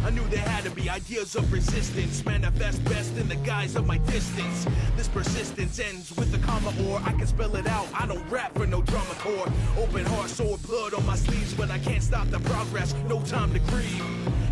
I knew there had to be ideas of resistance, manifest best in the guise of my distance. This persistence ends with a comma, or I can spell it out. I don't rap for no drama corps. Open heart, sword, blood on my sleeves, but I can't stop the progress. No time to grieve.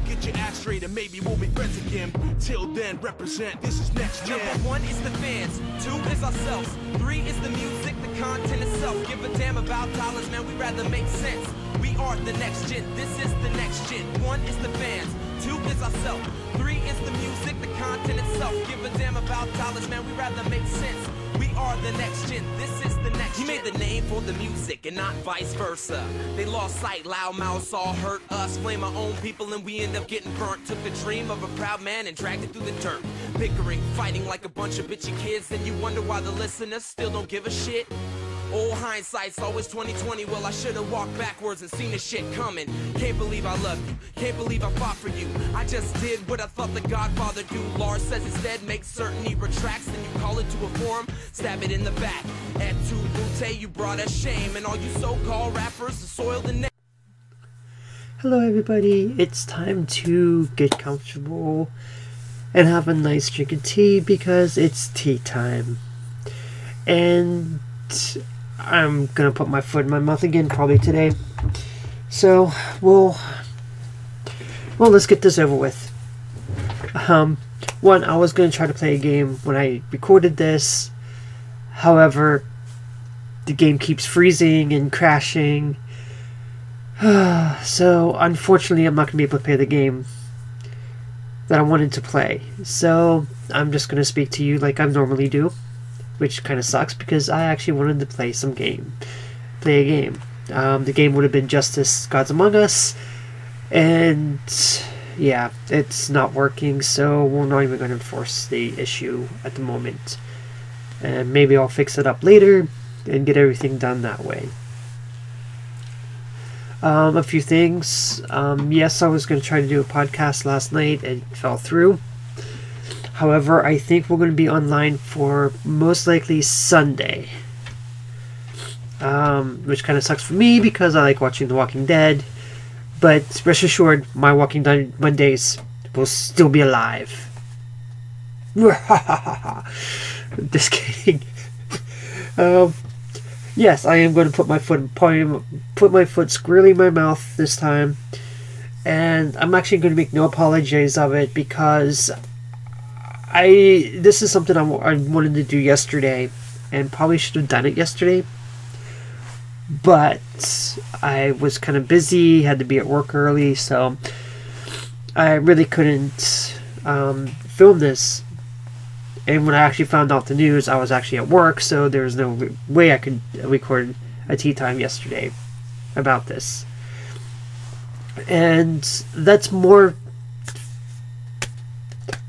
Get your act straight and maybe we'll be friends again. Till then, represent, this is next gen. Number 1 is the fans, 2 is ourselves, 3 is the music, the content itself. Give a damn about dollars, man, we rather make sense. We are the next gen, this is the next gen. 1 is the fans, 2 is ourselves, 3 is the music, the content itself. Give a damn about dollars, man, we rather make sense. We are the next gen, this is the next gen. He made the name for the music and not vice versa. They lost sight, loud mouths all hurt us. Blame our own people and we end up getting burnt. Took the dream of a proud man and dragged it through the dirt. Bickering, fighting like a bunch of bitchy kids. And you wonder why the listeners still don't give a shit. Old hindsight's always 20/20. Well, I should've walked backwards and seen the shit coming. Can't believe I love you, can't believe I fought for you. I just did what I thought the Godfather do. Lars says instead, make certain he retracts. Then you call it to a forum, stab it in the back. At tu brute, you brought us shame. And all you so-called rappers soiled the name. Hello everybody, it's time to get comfortable and have a nice drink of tea because it's tea time. And I'm gonna put my foot in my mouth again probably today. So let's get this over with. One, I was gonna try to play a game when I recorded this. However, the game keeps freezing and crashing. So unfortunately I'm not gonna be able to play the game that I wanted to play. So I'm just gonna speak to you like I normally do, which kind of sucks because I actually wanted to play a game. The game would have been Justice Gods Among Us, and yeah, it's not working, so we're not even going to force the issue at the moment. And maybe I'll fix it up later and get everything done that way. A few things. Yes, I was going to try to do a podcast last night and it fell through. However, I think we're going to be online for most likely Sunday. Which kind of sucks for me because I like watching The Walking Dead. But rest assured, my Walking Dead Mondays will still be alive. Just kidding. Yes, I am going to put my foot squarely in my mouth this time. And I'm actually going to make no apologies of it because this is something I wanted to do yesterday and probably should have done it yesterday, but I was kind of busy, had to be at work early, so I really couldn't film this. And when I actually found out the news, I was actually at work, so there was no way I could record a tea time yesterday about this. And that's more,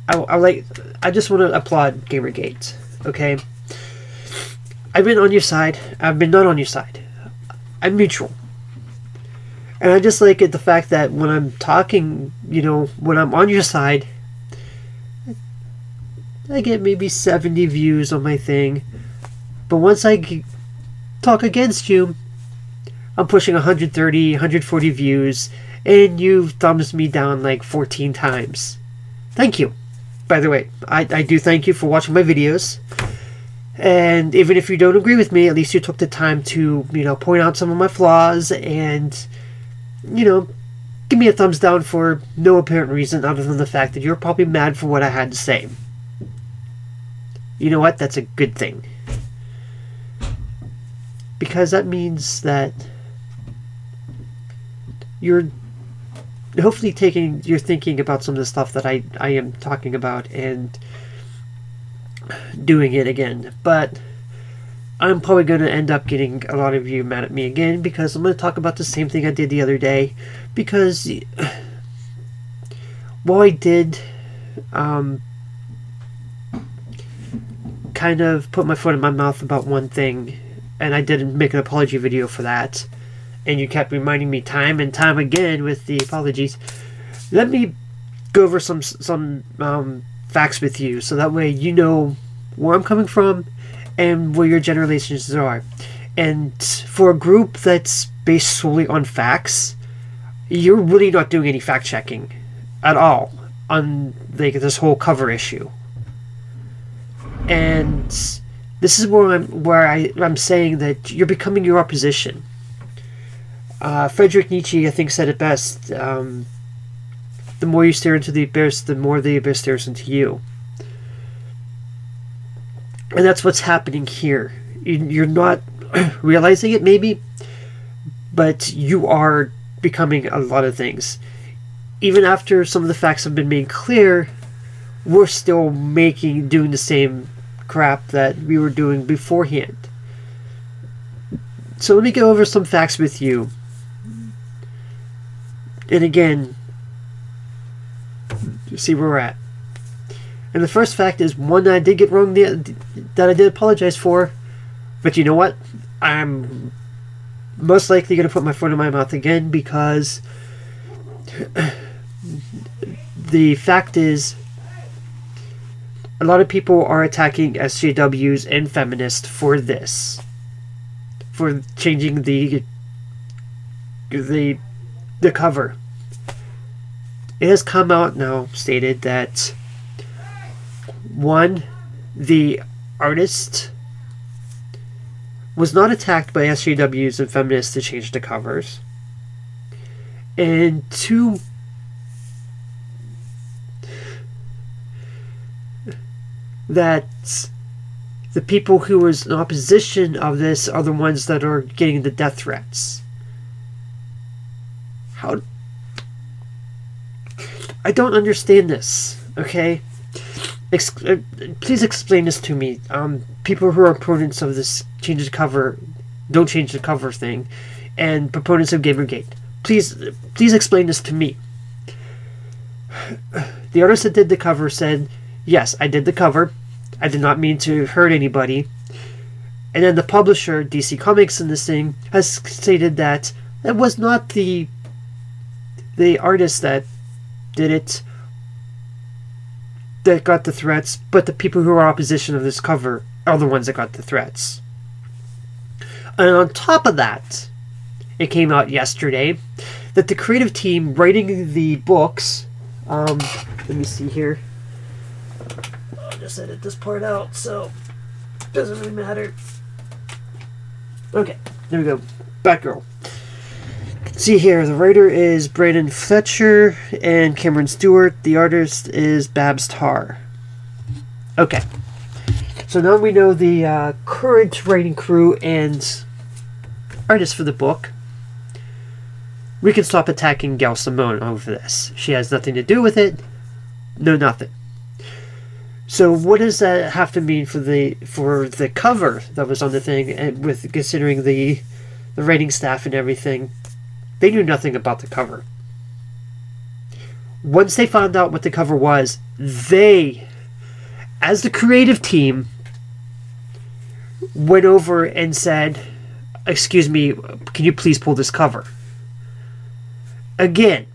I just want to applaud Gamergate, okay? I've been on your side. I've been not on your side. I'm neutral. And I just like the fact that when I'm talking, when I'm on your side, I get maybe 70 views on my thing. But once I talk against you, I'm pushing 130, 140 views, and you thumbs me down like 14 times. Thank you. By the way, I do thank you for watching my videos. And even if you don't agree with me, at least you took the time to, point out some of my flaws and, give me a thumbs down for no apparent reason other than the fact that you're probably mad for what I had to say. You know what? That's a good thing. Because that means that you're hopefully you're thinking about some of the stuff that I am talking about and doing it again. But I'm probably going to end up getting a lot of you mad at me again because I'm going to talk about the same thing I did the other day. Because while I did kind of put my foot in my mouth about one thing, and I didn't make an apology video for that, and you kept reminding me time and time again with the apologies, let me go over some facts with you so that way you know where I'm coming from and where your generations are. And for a group that's based solely on facts, you're really not doing any fact checking. at all on like this whole cover issue. And this is where I'm saying that you're becoming your opposition. Friedrich Nietzsche, I think, said it best. The more you stare into the abyss, the more the abyss stares into you. And that's what's happening here. You're not realizing it, maybe, but you are becoming a lot of things. Even after some of the facts have been made clear, we're still doing the same crap that we were doing beforehand. So let me go over some facts with you. And again, see where we're at. And the first fact is one that I did get wrong, that I did apologize for. But you know what? I'm most likely going to put my foot in my mouth again, because the fact is a lot of people are attacking SJWs and feminists for this. For changing the cover. It has come out now stated that one, the artist was not attacked by SJWs and feminists to change the covers, and two, that the people who was in opposition of this are the ones that are getting the death threats. How? I don't understand this, okay? Please explain this to me. People who are opponents of this don't change the cover thing, and proponents of Gamergate. Please explain this to me. The artist that did the cover said, yes, I did the cover. I did not mean to hurt anybody. And then the publisher, DC Comics in this thing, has stated that it was not the artist that did it that got the threats, but the people who are opposition of this cover are the ones that got the threats. And on top of that, it came out yesterday that the creative team writing the books, let me see here, I'll just edit this part out, so it doesn't really matter. Okay, there we go. Batgirl. See here, the writer is Brandon Fletcher and Cameron Stewart. The artist is Babs Tarr. Okay. So now we know the current writing crew and artist for the book. We can stop attacking Gail Simone over this. She has nothing to do with it. No, nothing. So what does that have to mean for the cover that was on the thing, and with considering the writing staff and everything? They knew nothing about the cover. Once they found out what the cover was, they, as the creative team, went over and said, excuse me, can you please pull this cover? Again,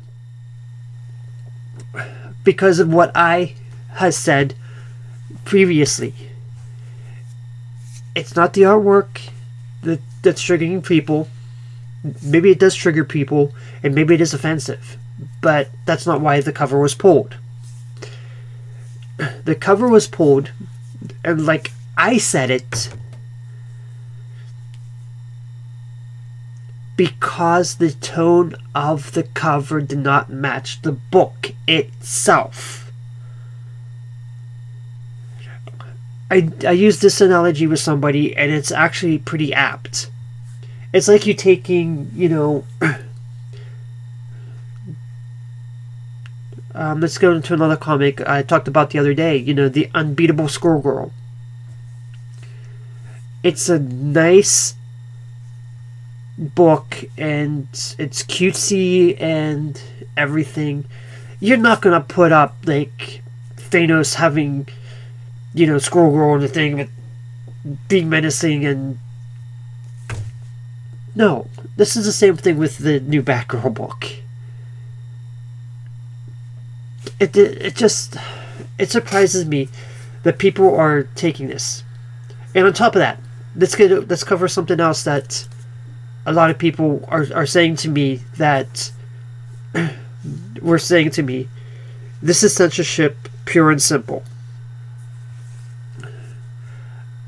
because of what I has said previously. It's not the artwork that's triggering people. Maybe it does trigger people, and maybe it is offensive, but that's not why the cover was pulled. The cover was pulled, and like I said it, because the tone of the cover did not match the book itself. I used this analogy with somebody, and it's actually pretty apt. It's like you taking, let's go into another comic I talked about the other day, the Unbeatable Squirrel Girl. It's a nice book, and it's cutesy and everything. You're not going to put up, like, Thanos having, Squirrel Girl and the thing, but being menacing and... No, this is the same thing with the new Batgirl book. It surprises me that people are taking this. And on top of that, let's cover something else that a lot of people are saying to me, that were saying to me This is censorship, pure and simple.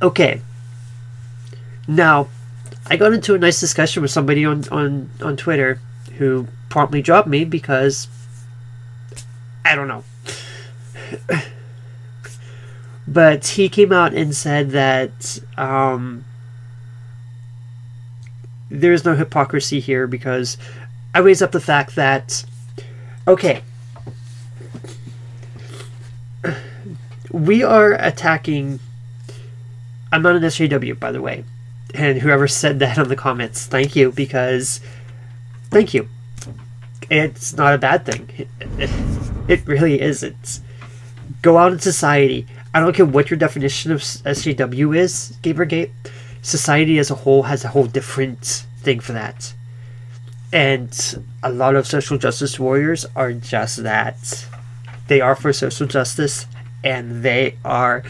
Okay. Now, I got into a nice discussion with somebody on Twitter who promptly dropped me because I don't know. But he came out and said that there is no hypocrisy here because I raised up the fact that, okay, we are attacking. I'm not an SJW, by the way. And whoever said that on the comments, thank you, because thank you. It's not a bad thing. It really isn't. Go out in society. I don't care what your definition of SJW is, Gamergate. Society as a whole has a whole different thing for that. And a lot of social justice warriors are just that. They are for social justice, and they are,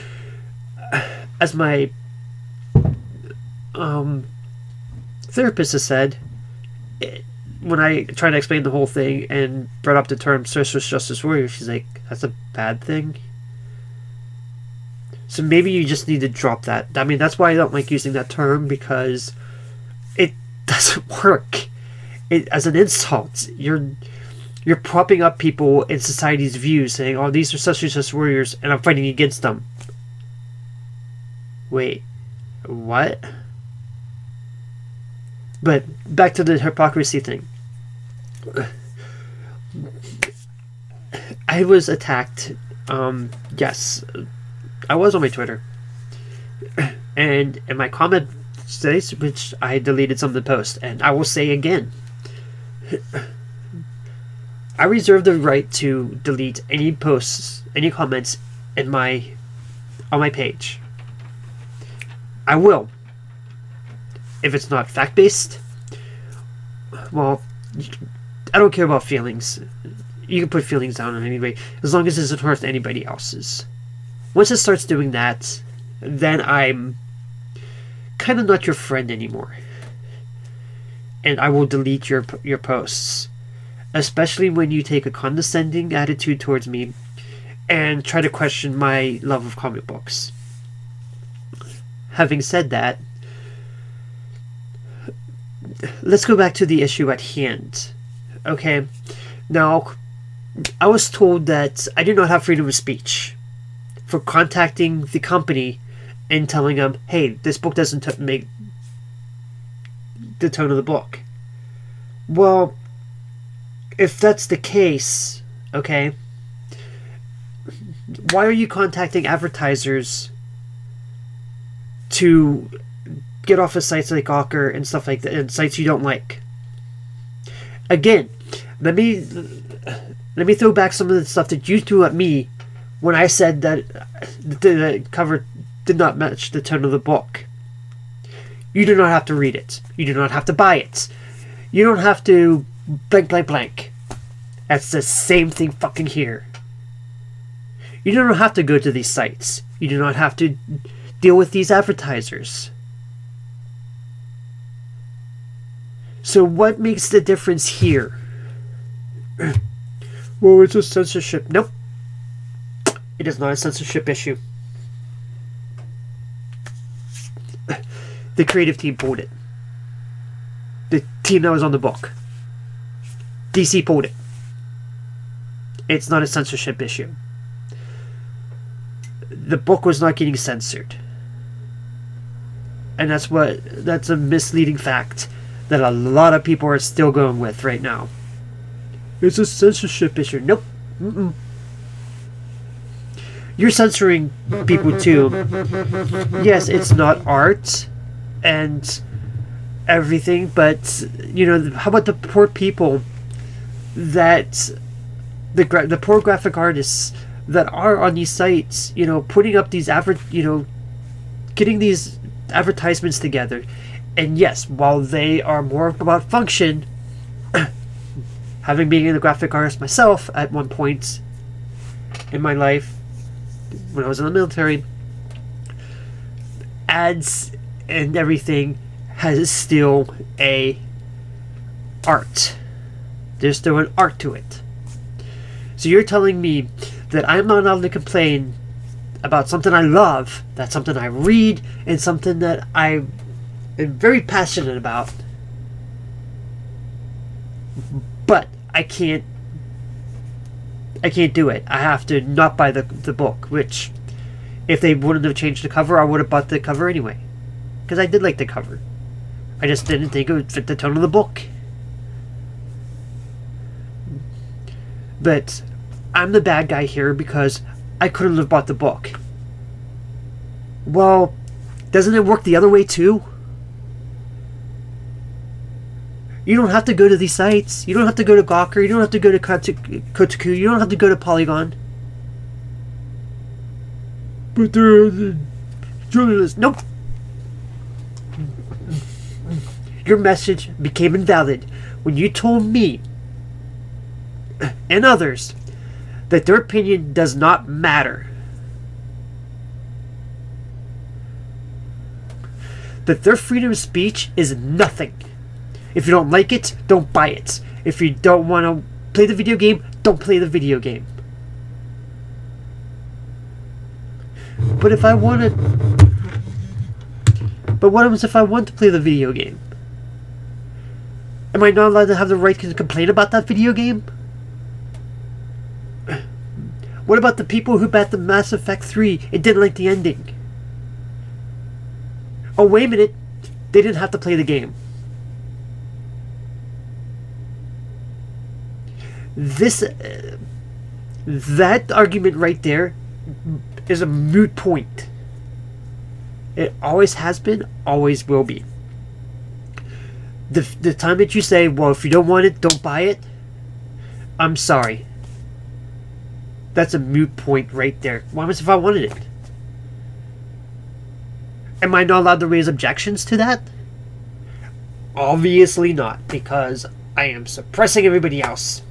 as my therapist has said, when I tried to explain the whole thing and brought up the term social justice warrior, she's like, that's a bad thing. So maybe you just need to drop that. I mean, that's why I don't like using that term, because it doesn't work. As an insult, you're propping up people in society's views, saying, oh, these are social justice warriors, and I'm fighting against them. Wait, what? But back to the hypocrisy thing. I was attacked. Yes, I was on my Twitter. And in my comment states, which I deleted some of the posts, and I will say again, I reserve the right to delete any posts, any comments on my page. I will. If it's not fact-based, well, I don't care about feelings. You can put feelings down on anybody, as long as it doesn't hurt anybody else's. Once it starts doing that, then I'm kind of not your friend anymore. And I will delete your posts. Especially when you take a condescending attitude towards me and try to question my love of comic books. Having said that, let's go back to the issue at hand. Okay, now, I was told that I do not have freedom of speech for contacting the company and telling them, hey, this book doesn't make the tone of the book. Well, if that's the case, okay, why are you contacting advertisers to get off of sites like Gawker and stuff like that, and sites you don't like? Again, let me throw back some of the stuff that you threw at me when I said that the cover did not match the tone of the book. You do not have to read it. You do not have to buy it. You don't have to blank blank blank. That's the same thing fucking here. You do not have to go to these sites. You do not have to deal with these advertisers. So what makes the difference here? Well, it's a censorship. Nope. It is not a censorship issue. The creative team pulled it. The team that was on the book. DC pulled it. It's not a censorship issue. The book was not getting censored. And that's a misleading fact that a lot of people are still going with right now. It's a censorship issue. Nope. Mm-mm. You're censoring people too. Yes, it's not art and everything, but you know, how about the poor people that the poor graphic artists that are on these sites, you know, putting up these getting these advertisements together. And yes, while they are more about function, having been a graphic artist myself at one point in my life when I was in the military, ads and everything has still a art. There's still an art to it. So you're telling me that I'm not allowed to complain about something I love, that's something I read, and something that I am very passionate about. But I can't do it. I have to not buy the book, which, if they wouldn't have changed the cover, I would have bought the cover anyway. Because I did like the cover. I just didn't think it would fit the tone of the book. But I'm the bad guy here because I couldn't have bought the book. Well, doesn't it work the other way too? You don't have to go to these sites. You don't have to go to Gawker. You don't have to go to Kotaku. You don't have to go to Polygon. But they're the journalists. Nope. Your message became invalid when you told me and others that their opinion does not matter. That their freedom of speech is nothing. If you don't like it, don't buy it. If you don't want to play the video game, don't play the video game. But if I want to... But what happens if I want to play the video game? Am I not allowed to have the right to complain about that video game? What about the people who bought the Mass Effect 3 and didn't like the ending? Oh, wait a minute. They didn't have to play the game. That argument right there is a moot point. It always has been, always will be. The time that you say, well, if you don't want it, don't buy it, I'm sorry. That's a moot point right there. What happens if I wanted it? Am I not allowed to raise objections to that? Obviously not, because I am suppressing everybody else.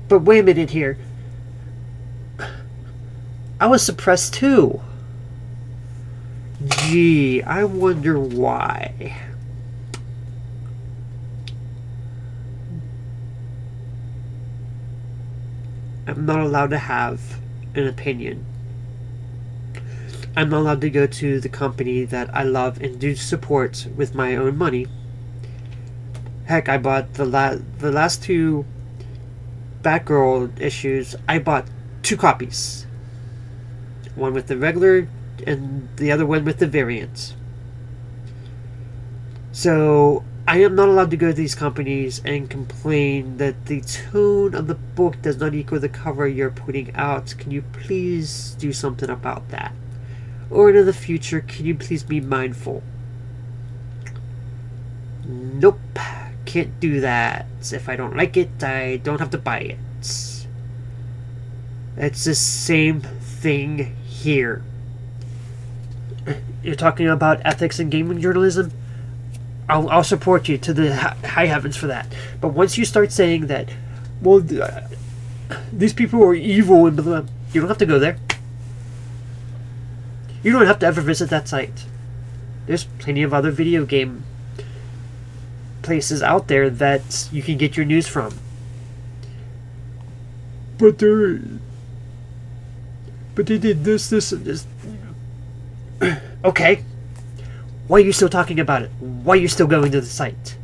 But wait a minute here. I was suppressed too. Gee, I wonder why. I'm not allowed to have an opinion. I'm not allowed to go to the company that I love and do support with my own money. Heck, I bought the last two Batgirl issues. I bought 2 copies. One with the regular and the other one with the variant. So I am not allowed to go to these companies and complain that the tone of the book does not equal the cover you're putting out. Can you please do something about that? Or in the future, can you please be mindful? Nope, can't do that. If I don't like it, I don't have to buy it. It's the same thing here. You're talking about ethics in gaming journalism? I'll support you to the high heavens for that. But once you start saying that, well, these people are evil and blah, blah, you don't have to go there. You don't have to ever visit that site. There's plenty of other video game places out there that you can get your news from. But they did this, and this. Okay. Why are you still talking about it? Why are you still going to the site?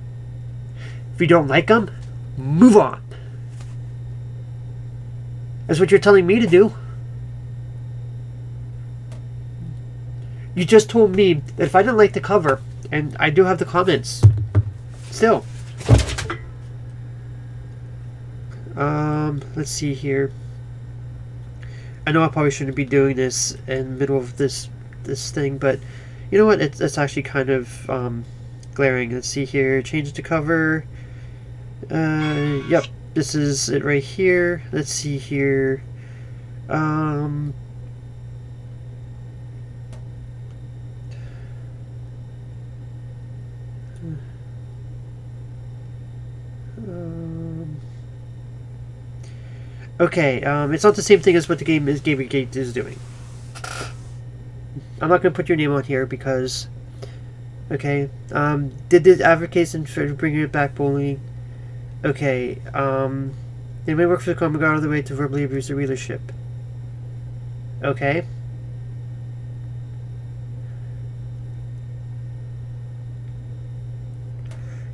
If you don't like them, move on. That's what you're telling me to do. You just told me that if I didn't like the cover, and I do have the comments, still. Let's see here. I know I probably shouldn't be doing this in the middle of this thing, but you know what? It's actually kind of glaring. Let's see here. Change the cover. Yep, this is it right here. Let's see here. Okay, it's not the same thing as what the game is doing. I'm not going to put your name on here because, okay, did this advocates for bringing it back bullying? Okay, They may work for the comic out of the way to verbally abuse the readership. Okay.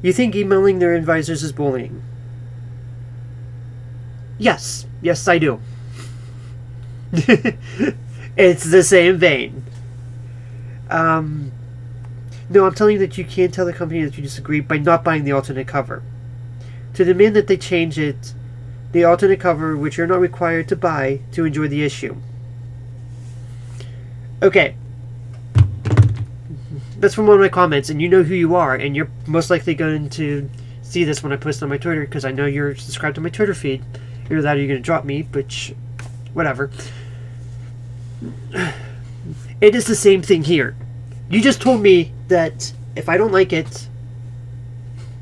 You think emailing their advisors is bullying? Yes. Yes, I do. It's the same vein. No, I'm telling you that you can't tell the company that you disagree by not buying the alternate cover. To demand that they change it, the alternate cover, which you're not required to buy to enjoy the issue. Okay. That's from one of my comments, and you know who you are, and you're most likely going to see this when I post on my Twitter, because I know you're subscribed to my Twitter feed. Either that or you're going to drop me, which, whatever. It is the same thing here. You just told me that if I don't like it,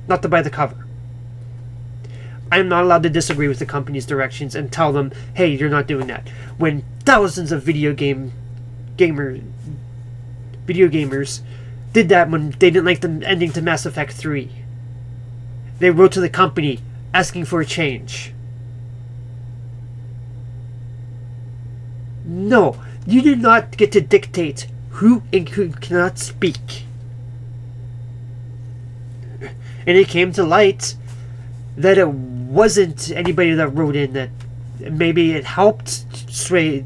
not to buy the cover. I am not allowed to disagree with the company's directions and tell them, hey, you're not doing that. When thousands of video gamers did that when they didn't like the ending to Mass Effect 3. They wrote to the company asking for a change. No, you do not get to dictate who and who cannot speak. And it came to light that it wasn't anybody that wrote in that maybe it helped sway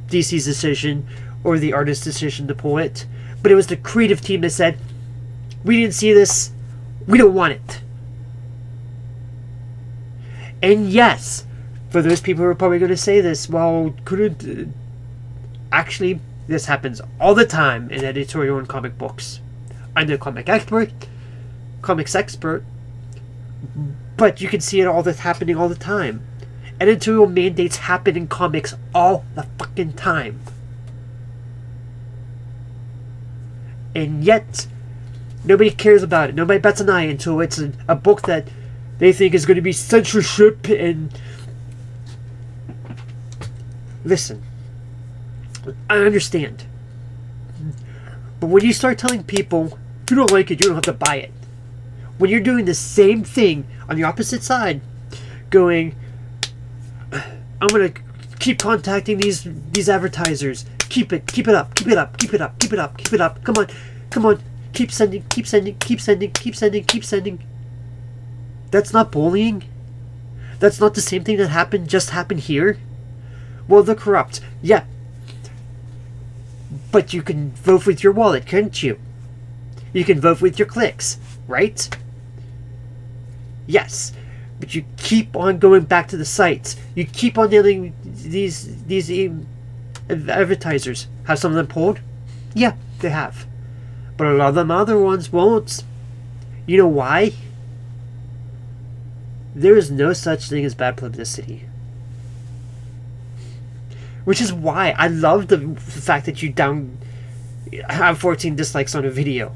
DC's decision or the artist's decision to pull it, but it was the creative team that said, we didn't see this, we don't want it. And yes, for those people who are probably going to say this, well, couldn't... Actually, this happens all the time in editorial and comic books. I'm no comics expert, but you can see it happening all the time. Editorial mandates happen in comics all the fucking time. And yet, nobody cares about it. Nobody bats an eye until it's a book that they think is going to be censorship and... Listen, I understand. But when you start telling people, if you don't like it, you don't have to buy it. When you're doing the same thing on the opposite side, going, I'm going to keep contacting these advertisers. Keep it up, keep it up, keep it up, keep it up, keep it up. Come on, come on. Keep sending, keep sending, keep sending, keep sending, keep sending. That's not bullying. That's not the same thing that just happened here. Well, they're corrupt. Yeah. But you can vote with your wallet, can't you? You can vote with your clicks, right? Yes. But you keep on going back to the sites. You keep on dealing these advertisers. Have some of them pulled? Yeah, they have. But a lot of them other ones won't. You know why? There is no such thing as bad publicity. Which is why I love the fact that you have 14 dislikes on a video.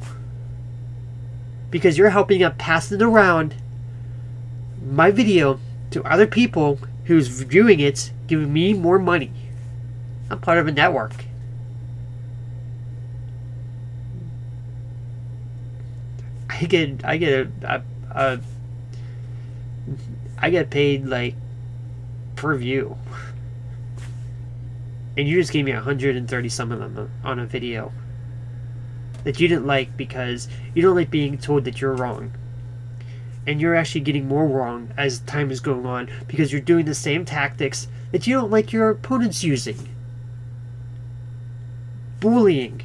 Because you're helping up passing around my video to other people who's viewing it, giving me more money. I'm part of a network. I get paid like per view. And you just gave me 130 some of them on a video that you didn't like because you don't like being told that you're wrong. And you're actually getting more wrong as time is going on because you're doing the same tactics that you don't like your opponents using. Bullying.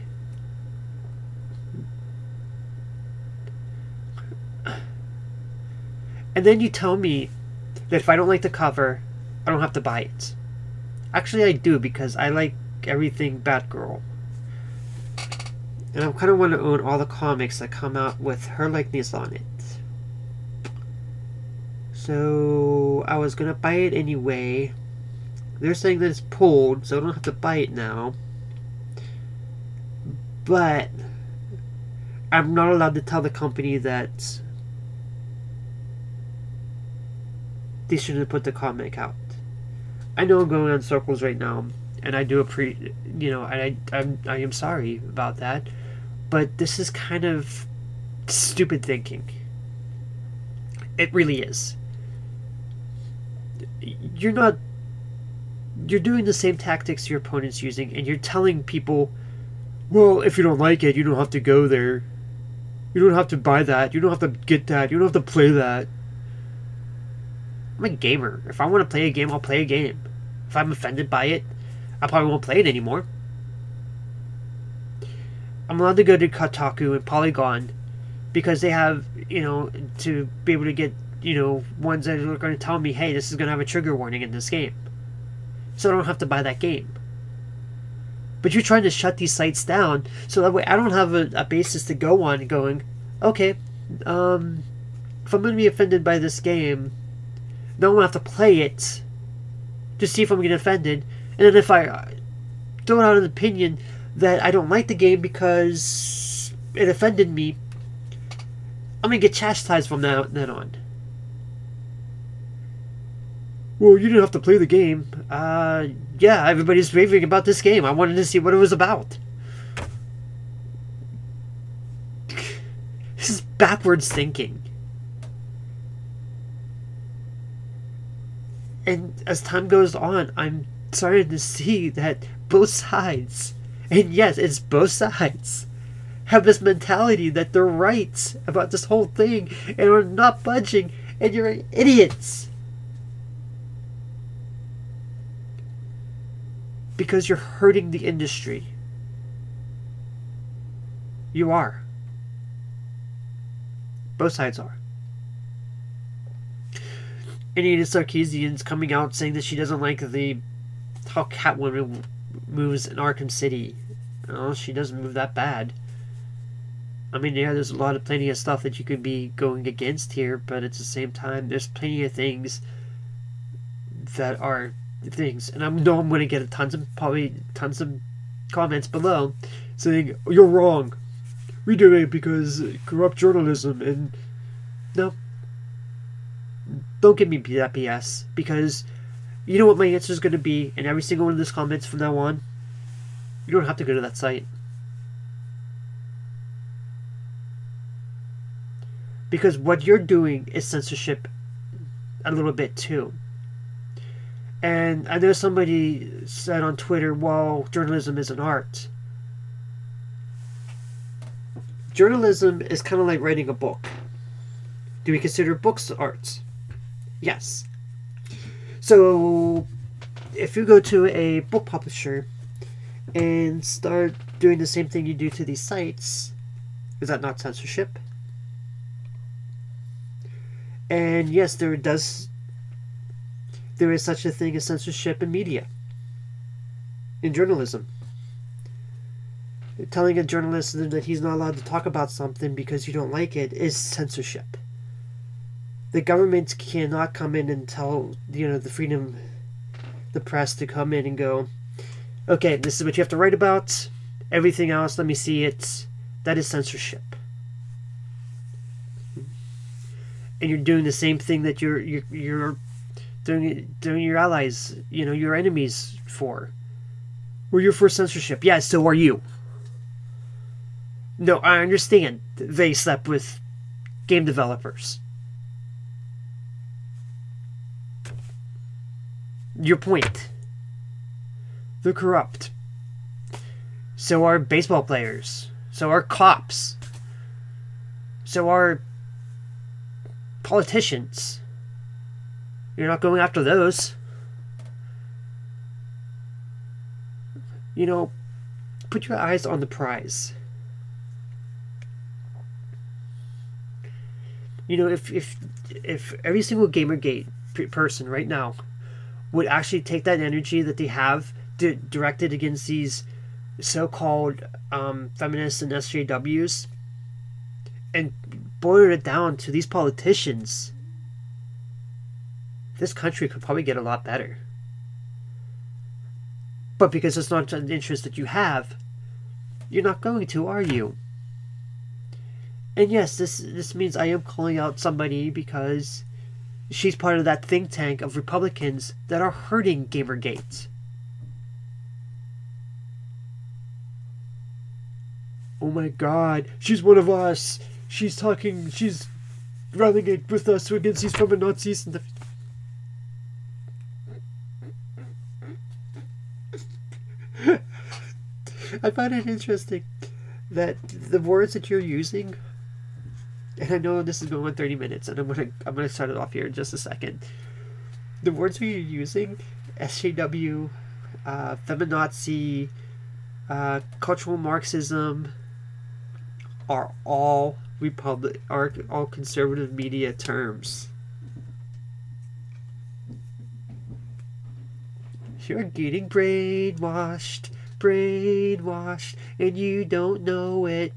And then you tell me that if I don't like the cover, I don't have to buy it. Actually, I do, because I like everything Batgirl. And I kind of want to own all the comics that come out with her likeness on it. So, I was going to buy it anyway. They're saying that it's pulled, so I don't have to buy it now. But I'm not allowed to tell the company that they shouldn't put the comic out. I know I'm going on circles right now, and I do I am sorry about that, but this is kind of stupid thinking. It really is. you're not. You're doing the same tactics your opponent's using, and you're telling people, well, if you don't like it, you don't have to go there. You don't have to buy that. You don't have to get that. You don't have to play that. I'm a gamer. If I want to play a game, I'll play a game. If I'm offended by it, I probably won't play it anymore. I'm allowed to go to Kotaku and Polygon because they have, to be able to get, ones that are going to tell me, hey, this is going to have a trigger warning in this game. So I don't have to buy that game. But you're trying to shut these sites down, so that way I don't have a basis to go on going, okay, if I'm going to be offended by this game, then I'm going to have to play it to see if I'm getting offended. And then if I throw out an opinion that I don't like the game because it offended me, I'm going to get chastised from then on. Well, you didn't have to play the game. Yeah, everybody's raving about this game. I wanted to see what it was about. This is backwards thinking. And as time goes on, I'm starting to see that both sides, and yes, it's both sides, have this mentality that they're right about this whole thing and are not budging, and you're idiots. Because you're hurting the industry. You are. Both sides are. Anita Sarkeesian's coming out saying that she doesn't like how Catwoman moves in Arkham City. Oh, she doesn't move that bad. I mean, yeah, there's plenty of stuff that you could be going against here, but at the same time, there's plenty of things that are things, and I know I'm going to get tons of comments below saying you're wrong, we do it because corrupt journalism, and no, don't give me that BS, because you know what my answer is going to be in every single one of those comments from now on. You don't have to go to that site, because what you're doing is censorship a little bit too. And I know somebody said on Twitter, well, journalism is an art. Journalism is kind of like writing a book. Do we consider books arts? Yes. So, if you go to a book publisher and start doing the same thing you do to these sites, is that not censorship? And yes, there is such a thing as censorship in media, in journalism. Telling a journalist that he's not allowed to talk about something because you don't like it is censorship. The government cannot come in and tell, the freedom, the press to come in and go, okay, this is what you have to write about, everything else, let me see it. That is censorship. And you're doing the same thing that you're doing your allies, your enemies for. Well, you're for censorship. Yeah, so are you. No, I understand they slept with game developers. Your point. They're corrupt. So are baseball players. So are cops. So are politicians. You're not going after those. Put your eyes on the prize. If every single Gamergate person right now would actually take that energy that they have directed against these so-called feminists and SJWs and boil it down to these politicians, this country could probably get a lot better. But because it's not an interest that you have, you're not going to, are you? And yes, this means I am calling out somebody because she's part of that think tank of Republicans that are hurting Gamergate. Oh my god, she's one of us. She's rallying with us against these feminazis and I find it interesting that the words that you're using, and I know this is going on 30 minutes, and I'm gonna start it off here in just a second. The words you're using, SJW, feminazi, cultural Marxism, are all conservative media terms. You're getting brainwashed, and you don't know it.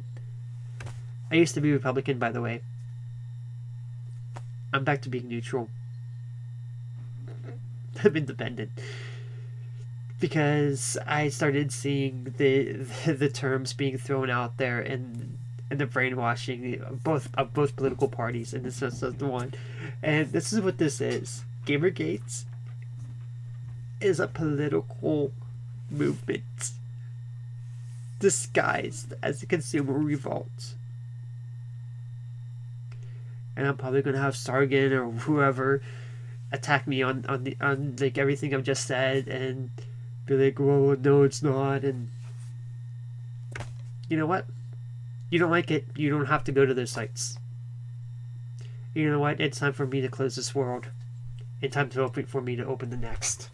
I used to be Republican, by the way. I'm back to being neutral. I'm independent. Because I started seeing the terms being thrown out there and the brainwashing of both political parties, and this is the one. And this is what this is. Gamergate is a political movement disguised as a consumer revolt. And I'm probably gonna have Sargon or whoever attack me on like everything I've just said and be like, "Whoa, no, it's not." And you know what? You don't like it, you don't have to go to those sites. You know what? It's time for me to close this world. It's time for me to open the next.